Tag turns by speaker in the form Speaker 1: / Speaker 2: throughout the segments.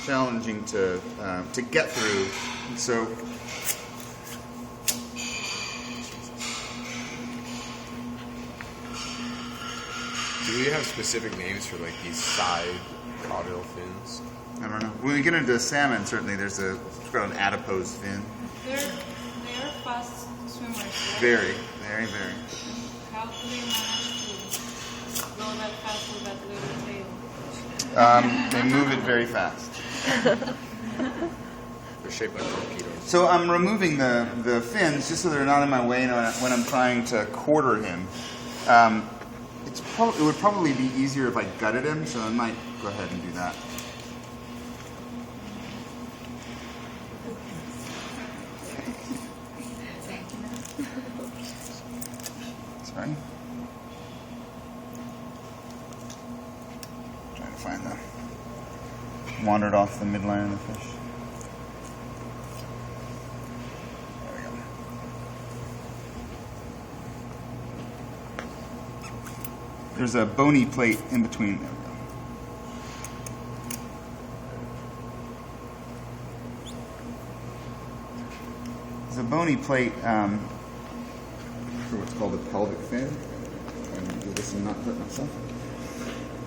Speaker 1: challenging to get through. So
Speaker 2: do we have specific names for like these side caudal fins?
Speaker 1: I don't know. When we get into salmon, certainly it's called an adipose fin.
Speaker 3: They are fast swimmers, right?
Speaker 1: Very.
Speaker 3: How do they manage to go that fast with that little tail?
Speaker 1: They move it very fast.
Speaker 2: They're shaped like torpedoes.
Speaker 1: So I'm removing the fins just so they're not in my way when I'm trying to quarter him. It would probably be easier if I gutted him, so I might go ahead and do that. Sorry. Trying to find the wandered off the midline of the fish. There we go. There's a bony plate in between. There we go. There's a bony plate for what's called a pelvic fin. I'm going to do this and not hurt myself.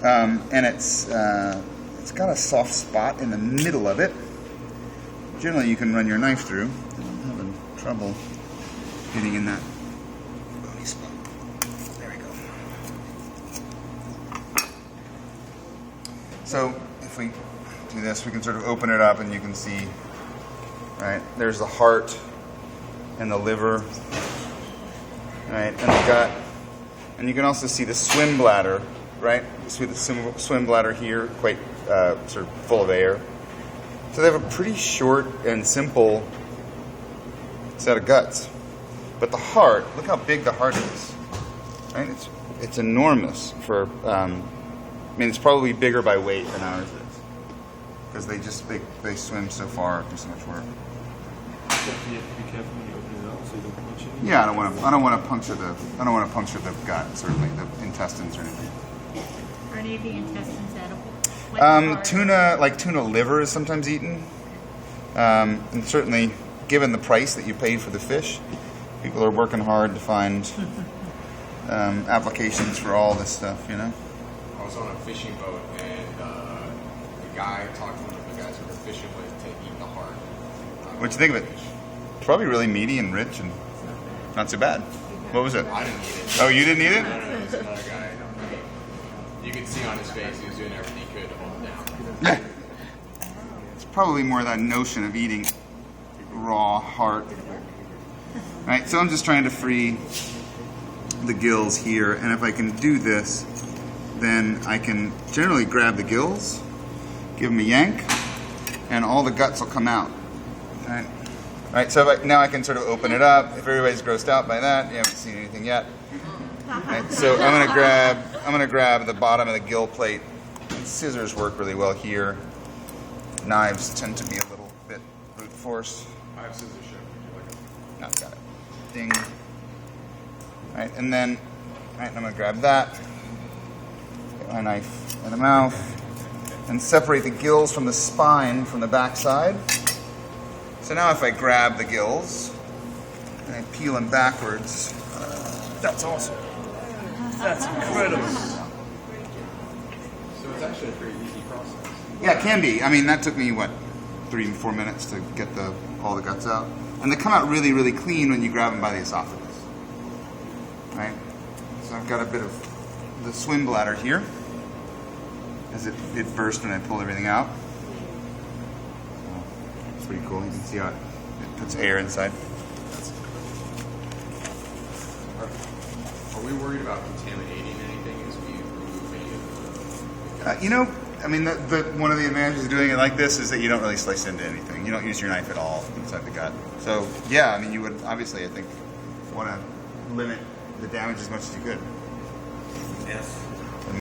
Speaker 1: And it's got a soft spot in the middle of it. Generally, you can run your knife through. I'm having trouble getting in that bony spot. There we go. So if we do this, we can sort of open it up and you can see, right, there's the heart and the liver, right, and the gut. And you can also see the swim bladder, right? You see the swim bladder here, quite sort of full of air. So they have a pretty short and simple set of guts. But the heart, look how big the heart is, right? It's enormous for, it's probably bigger by weight than ours is. Because they swim so far, do so much work.
Speaker 4: You have to be careful when you open it up so you don't punch it.
Speaker 1: Yeah, I don't want to puncture the gut, certainly the intestines or anything.
Speaker 5: Are any of the intestines edible?
Speaker 1: Tuna liver is sometimes eaten, and certainly, given the price that you paid for the fish, people are working hard to find applications for all this stuff. You know.
Speaker 2: I was on a fishing boat and the guy talked to one of the guys who were fishing with to eat the heart.
Speaker 1: What'd you think of it? Probably really meaty and rich and not so bad. What was it?
Speaker 2: I didn't eat it.
Speaker 1: Oh, you didn't eat it?
Speaker 2: No, it was another guy. You could see on his face he was doing everything he could to hold it down.
Speaker 1: It's probably more that notion of eating raw heart. Right, so I'm just trying to free the gills here, and if I can do this, then I can generally grab the gills, give them a yank, and all the guts will come out. Right, so now I can sort of open it up. If everybody's grossed out by that, you haven't seen anything yet. Right, so I'm gonna grab the bottom of the gill plate. Scissors work really well here. Knives tend to be a little bit brute force.
Speaker 2: I have scissors. Would you like them?
Speaker 1: No, got it. Ding. Right, and then, I'm gonna grab that. Get my knife in the mouth, and separate the gills from the spine from the back side. So now if I grab the gills and I peel them backwards, that's awesome. That's incredible.
Speaker 2: So it's actually a pretty easy process.
Speaker 1: Yeah, it can be. I mean, that took me, 3-4 minutes to get all the guts out. And they come out really, really clean when you grab them by the esophagus. Right? So I've got a bit of the swim bladder here, as it burst when I pull everything out. It's pretty cool. You can see how it puts air inside.
Speaker 2: Are we worried about contaminating anything as we remove any of the
Speaker 1: one of the advantages of doing it like this is that you don't really slice into anything. You don't use your knife at all inside the gut. So, yeah, you would obviously, I think, want to limit the damage as much as you could.
Speaker 4: Yes.